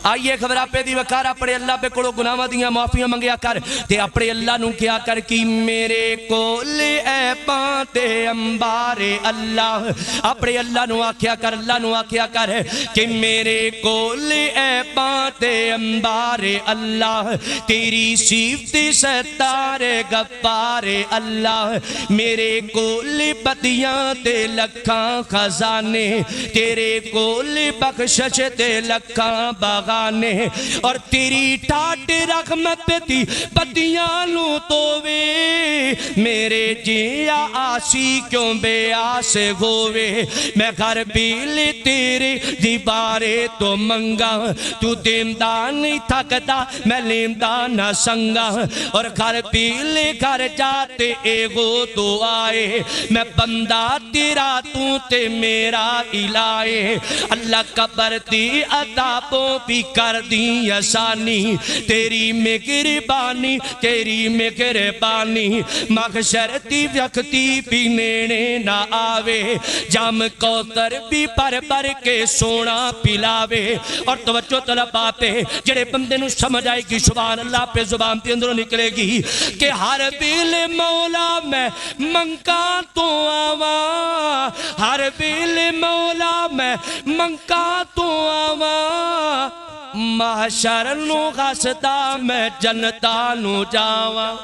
آئیے خبر آپ دی وکار اپنے اللہ پہ کڑو گناہاں دیاں معافیاں منگیا کر تے اپنے اللہ نو کیا کر کی میرے کول اے پانتے انبار اللہ، اپنے اللہ نو آکھیا کر، اللہ نو آکھیا کر کہ میرے کول اے پانتے انبار اللہ، تیری صفت ستار غفار اللہ، میرے کول بدیاں تے لکھاں خزانے، تیرے کول بخشش تے لکھاں باغانے، اور تیری ٹاٹ رحمت دی بدیاں نو تووے، میرے جیا آسی کیوں بے آس ہووے، میں گھر بیل تیرے دیوارے تو منگا، تو دیمدہ نہیں تھکدا میں لیمدہ نہ سنگا، اور گھر بیل گھر جاتے ایگو تو آئے، میں بندہ تیرا تو تے میرا الہے، اللہ قبر دی عذابوں بھی بھی کر دی آسانی تیری مہربانی تیری مہربانی محشر دی وقتی بھی نیڑے نہ آوے جام کوثر بھی پر پر کے سونا پلاوے اور توجہ طلب آتے جڑے بندے نو سمجھ آئے گی سبحان اللہ پہ زبان تے اندروں نکلے گی کہ ہر بیل مولا میں منگا تو آواں ہر بیل مولا میں منگا تو آواں محشر نو غستا میں جنتا نو جاواں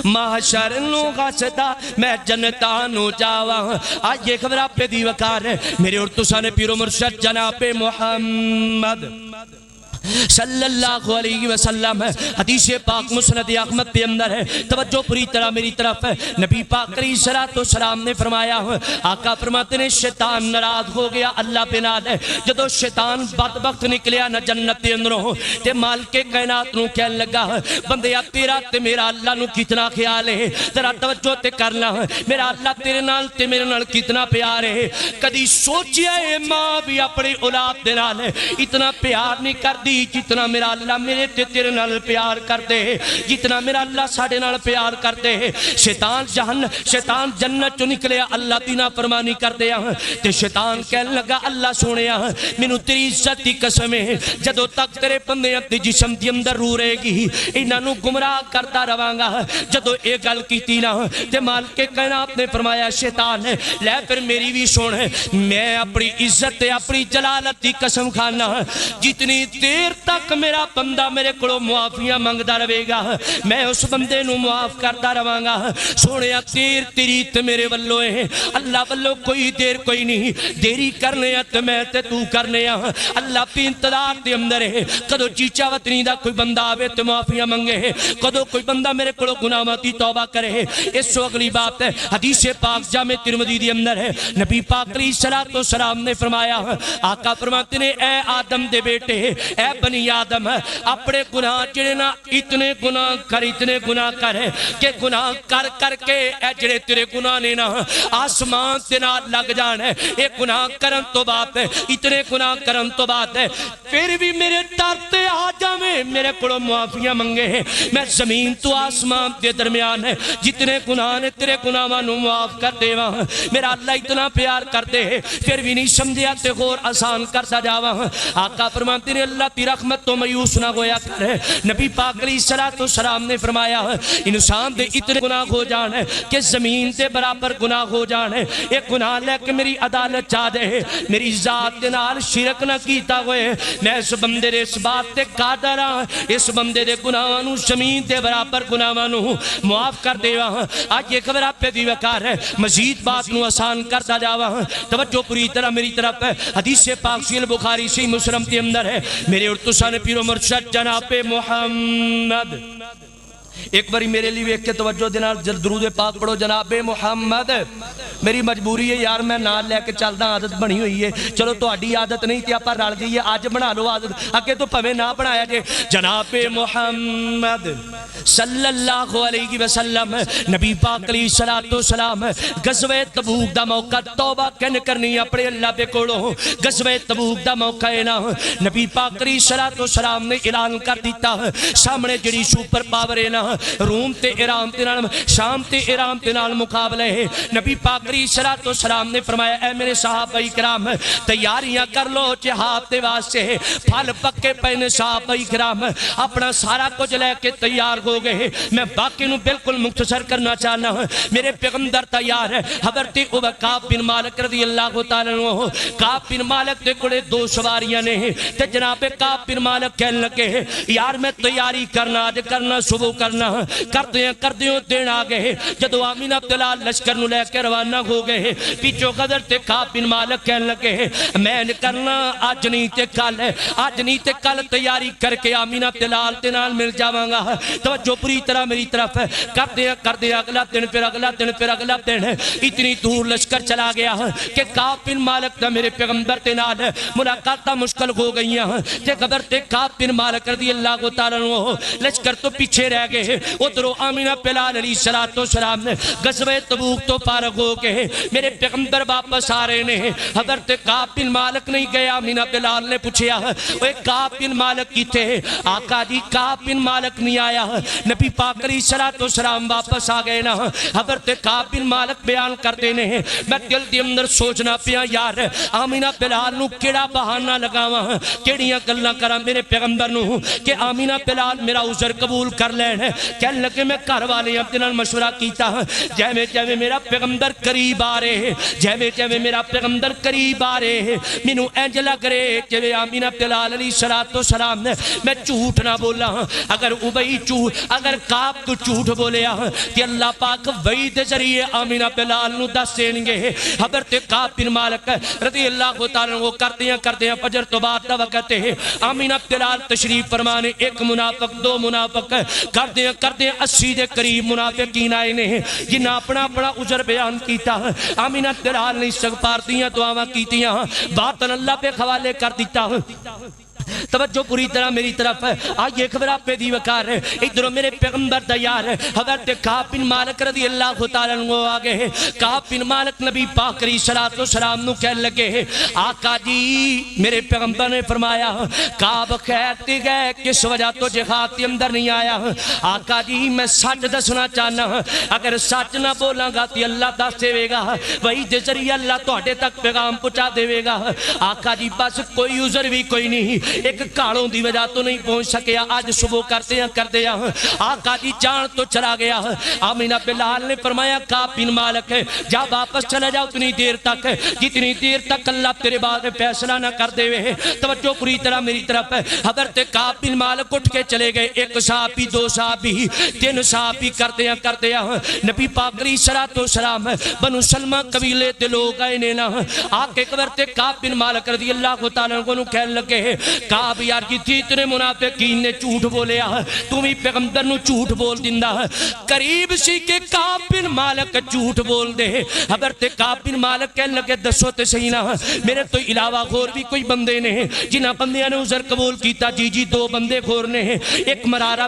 محشر نو غستا میں جنتا نو جاواں آج یہ خبر آپ پہ دی وقار ہے میرے اور تسانے پیرو مرشد جناب محمد صلی اللہ علیہ وسلم حدیث پاک مسند احمد پہ اندر ہے توجہ پوری طرح میری طرف ہے نبی پاک علیہ السلام نے فرمایا آقا فرماتے ہیں شیطان ناراض ہو گیا اللہ پہ نال ہے جدو شیطان بدبخت نکلیا نہ جنت دے اندروں تے مالک کائنات نو کہن لگا بندیا تیرا تے میرا اللہ نو کتنا خیال ہے ذرا توجہ تے کرنا میرا اللہ تیرے نال تے میرے نال کتنا پیار ہے کدی سوچیا ہے ماں بھی اپنی اولاد دے نال اتنا پیار نہیں کردی جتنا میرا اللہ میرے تے تیرے نال پیار کرتے جتنا میرا اللہ ساڑے نال پیار کرتے شیطان جنت چو نکلے اللہ دینا فرمانی کرتے تے شیطان کہنے لگا اللہ سونے مینوں تیری عزت دی قسم ہے جدو تک تیرے بندے اپنے جسم دی اندر رو رہے گی انہاں نو گمراہ کرتا رواں گا جدو اے گل کیتی نا تے مالک کائنات نے فرمایا شیطان لے پھر میری بھی سن میں اپنی عزت تے اپنی جلالت دی قسم کھانا جتنی دیر تک میرا بندہ میرے کو معافیاں منگدا رہے گا میں اس بندے نو معاف کرتا رہاں گا سونیا دیر تیری تے میرے ولو ہے اللہ ولو کوئی دیر کوئی نہیں دیری کرنے تے میں تے تو کرنے اللہ پہ انتظار دے اندر ہے کدو چیچا وطنی دا کوئی بندہ آوے تے معافیاں منگے کدو کوئی بندہ میرے کو گناہاں دی توبہ کرے اس تو اگلی بات ہے حدیث پاک جامع ترمذی دی اندر ہے نبی پاک علیہ السلام نے فرمایا آقا فرماتے نے اے آدم دے بیٹے اے بنی آدم اپنے گناہ جڑنا اتنے گناہ کر کہ گناہ کر کر کے اے جڑے تیرے گناہ نے نا آسمان تے نہ لگ جان ہے اے گناہ کرن تو بات ہے اتنے گناہ کرن تو بات ہے پھر بھی میرے در تے آ جاویں میرے کو معافیاں منگے میں زمین تو آسمان دے درمیان ہے جتنے گناہ نے تیرے گناہاں نو معاف کر دے واں میرا اللہ اتنا پیار کرتے پھر بھی نہیں سمجھیا تے غور آسان کرتا جاواں آقا فرماتے ہیں اللہ کی رحمت تو مایوس نہ ہویا کرے نبی پاک علیہ السلام نے فرمایا انسان دے اتنے گناہ ہو جان ہے کہ زمین دے برابر گناہ ہو جان ہے ایک گناہ لے کے میری عدالت چاہ دے میری ذات دے نال شرک نہ کیتا ہوئے میں اس بندے دے اس بات تے قادر ہاں اس بندے دے گناہاں نو زمین دے برابر گناہاں نو معاف کر دے واں آج یہ خبر آپ پہ دی وقار ہے مزید بات نو آسان کرتا جاواں توجہ پوری طرح میری طرف ہے حدیث پاک صحیح البخاری صحیح مسلم کے اندر ہے میرے اور تسانے پیرو مرشد جناب محمد ایک باری میرے لیے ایک کے توجہ دینا درود پاک پڑھو جناب محمد میری مجبوری ہے یار میں نال لے کے چلدا عادت بنی ہوئی ہے چلو تہاڈی عادت نہیں تے آپاں رل جائیے اج بنا لو عادت اگے تو پویں نہ بنایا جے جناب محمد صلی اللہ علیہ وسلم نبی پاک علیہ السلام غزوہ تبوک دا موقع توبہ کرنی اپنے اللہ دے کولوں غزوہ تبوک دا موقع ہے نا نبی پاک علیہ السلام نے اعلان کر دیتا سامنے جڑی سپر پاور ہے نا روم تے ایران تے نال شام تے ایران تے نال مقابلہ ہے نبی پاک علیہ السلام نے فرمایا اے میرے صحابہ کرام تیاریاں کر لو جہاد دے واسطے پھل پکے پے صحابہ کرام اپنا سارا کچھ لے کے تیار ہو گئے میں باقی نو بالکل مختصر کرنا چاہنا ہوں میرے پیغمبر تیار ہے حضرت کعب بن مالک رضی اللہ تعالیٰ عنہ کعب بن مالک دے کولے دو سواریاں نے تے جناب کعب بن مالک کہنے لگے یار میں تیاری کرنا آج کرنا صبح کرنا کردیوں دین آگئے جدو آمین عبداللہ لشکر نو لے کے روانہ ہو گئے پیچھو قدر تے کعب بن مالک کہنے لگے میں نے کرنا آج نہیں تے کل تیاری کر کے آمین عبداللہ تے نال مل جاواں گا تو توجہ پوری طرح میری طرف کر دیا اگلا دن پھر اگلا دن پھر اگلا دن اتنی دور لشکر چلا گیا کہ کعب بن مالک دا میرے پیغمبر تے نال ملاقاتاں مشکل ہو گئیاں تے خبر تے کعب بن مالک رضی اللہ تعالیٰ عنہ لشکر تو پیچھے رہ گئے ادھروں آمینہ بلال علیہ السلام غزوہ تبوک تو فارغ ہو گئے میرے پیغمبر واپس آ رہے نے حضرت کعب بن مالک نہیں گئے آمینہ بلال نے پوچھیا اوے کعب بن مالک کی تھے آقا جی کعب بن مالک نہیں آیا نبی پاک علیہ السلام واپس آ گئے نا حضرت کعب بن مالک بیان کرتے نے میں دل دی اندر سوچنا پیا یار آمینہ بلال نو کیڑا بہانہ لگاواں کیڑیاں گلاں کراں میرے پیغمبر نو کہ آمینہ بلال میرا عذر قبول کر لین کہنے لگے میں گھر والے اپنے نال مشورہ کیتا جے میرا پیغمبر قریب آ رہے جے میرا پیغمبر قریب آ رہے مینوں انج لگ رہے جے آمینہ بلال علیہ السلام نے میں جھوٹ نہ بولا اگر ابئی جھوٹ اگر کعب تو جھوٹ بولیا کہ اللہ پاک وحی دے ذریعے آمینہ بلال نو دس دین گے حضرت کعب بن مالک رضی اللہ تعالیٰ وہ کردیاں فجر تو بعد دا وقت ہے آمینہ بلال تشریف فرمانے ایک منافق دو منافق کردیاں 80 دے قریب منافقین آئے نے جنہ اپنا عذر بیان کیتا آمینہ بلال نے استغفار دیاں دعاواں کیتیاں باطن اللہ پہ حوالے کر دیتا توجہ پوری طرح میری طرف آئیے خبر آپ پہ دی وقار ادھر میرے پیغمبر دیار حضرت کعب بن مالک رضی اللہ تعالیٰ عنہ آگے کعب بن مالک نبی پاک علیہ السلام نو کہنے لگے آقا جی میرے پیغمبر نے فرمایا کعب خیر تے گئے کس وجہ تو جہاد کے اندر نہیں آیا آقا جی میں سچ دسنا چاہنا اگر سچ نہ بولاں گا تو اللہ دس دے گا وہی دے ذریعے اللہ تواڈے تک پیغام پہنچا دے گا آقا جی بس کوئی عذر بھی کوئی نہیں ایک کالوں دی وجہ تو نہیں پہنچ سکیا آج صبح کرتے ہیں آقا جی جان تو چلا گیا آمینہ بلال نے فرمایا کعب بن مالک جا واپس چلا جاؤ اتنی دیر تک اللہ تیرے بعد فیصلہ نہ کر دے توجہ پوری طرح میری طرف حضرت کعب بن مالک اٹھ کے چلے گئے ایک صحابی دو صحابی تین صحابی کرتے ہیں نبی پاک علیہ السلام بنو سلمہ قبیلے تے لوگ آئے نے نا آکے حضرت کعب بن مالک رضی اللہ تعالیٰ عنہ کو کہنے لگے کعب یار کی تھی اتنے منافقین نے جھوٹ بولیا تم ہی پیغمبر نو جھوٹ بول دیندا قریب سی کہ کعب بن مالک جھوٹ بول دے حضرت کعب بن مالک کہنے لگے دسو تے صحیح نہ میرے تو علاوہ غور بھی کوئی بندے نے جنہ بندیاں نے عذر قبول کیتا جی دو بندے غور نے ایک مرارہ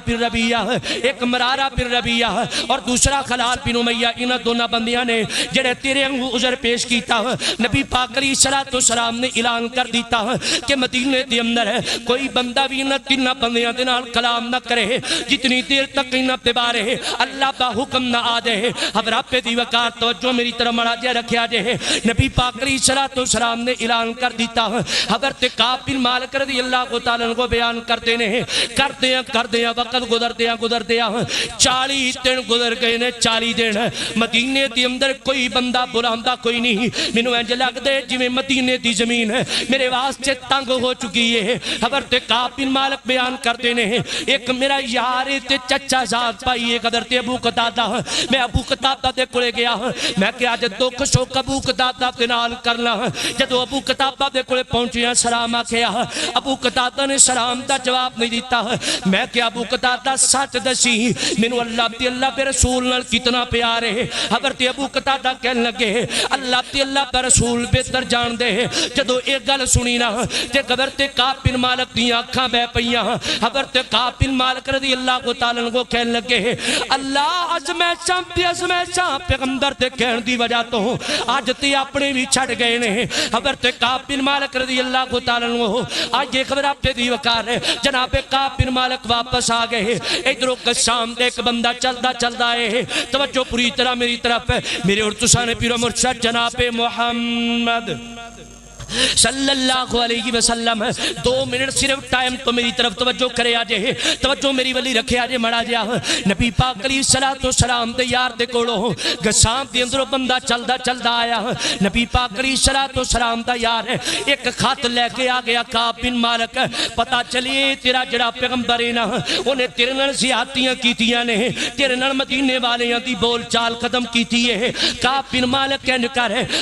بن ربیعہ اور دوسرا خلال بن امیہ انہ دونوں بندیاں نے جڑے تیرے عذر پیش کیتا نبی پاک علیہ السلام نے اعلان کر دیتا کہ مدینے دے اندر کوئی بندہ بھی نہ تینہ بندیاں دے نال کلام نہ کرے جتنی دیر تک انہ پہ بارے اللہ با حکم نہ آ جائے حضرات پہ دی وقار توجہ میری طرح مڑا جائے رکھیا جائے نبی پاک علیہ السلام نے اعلان کر دیتا حضرت کعب بن مالک رضی اللہ تعالیٰ کو بیان کرتے ہیں وقت گزر دیا 40 دن گزر گئے نے 40 دن مدینے دی اندر کوئی بندہ بلاندہ کوئی نہیں مینوں انج لگ دے جویں مدینے دی زمین میرے واسطے تنگ ہو چکی ہے حضرت کعب بن مالک بیان کرتے ہیں ایک میرا یار تے چچا ذات پائی ایک حضرت ابو قتادہ میں ابو قتادہ دے کولے گیا میں کہ اج دکھ سوک ابو قتادہ دے نال کرنا جدوں ابو قتادہ دے کولے پہنچیا سلام آکھیا ابو قتادہ نے سلام دا جواب نہیں دیتا میں کہ ابو قتادہ سچ دسی مینوں اللہ تے اللہ پہ رسول نال کتنا پیار ہے حضرت ابو قتادہ کہنے لگے اللہ تے اللہ پہ رسول بہتر جان دے جدوں ایک گل سنی نا تے حضرت کعب بن مالک دی آنکھاں بہ پئیاں حضرت کعب بن مالک رضی اللہ تعالیٰ عنہ کہنے لگے اللہ ازمیشاں پیغمبر تے کہن دی وجہ تو آج تے اپنے بھی چھڑ گئے نے حضرت کعب بن مالک رضی اللہ تعالیٰ عنہ آج یہ خبر آپ تے دی وقار ہے جناب کعب بن مالک واپس آ گئے ادھر شام دے ایک بندہ چلدا ہے توجہ پوری طرح میری طرف میرے اور تساں نے پیر مرشد جناب محمد صلی اللہ علیہ وسلم 2 منٹ صرف ٹائم تو میری طرف توجہ کرے آجے توجہ میری ولی رکھے آجے مڑا جا نبی پاک علیہ السلام دے یار دے کوڑو گسام دے اندروں بندہ چلدا آیا نبی پاک علیہ السلام دا یار ایک خط لے کے آ گیا کعب بن مالک پتا چلیے تیرا جڑا پیغمبر ہے نا انہیں تیرے نال زیادتیاں کیتیاں نے تیرے نال مدینے والیاں دی بول چال ختم کیتی ہے کعب بن مالک کہنے کر ہے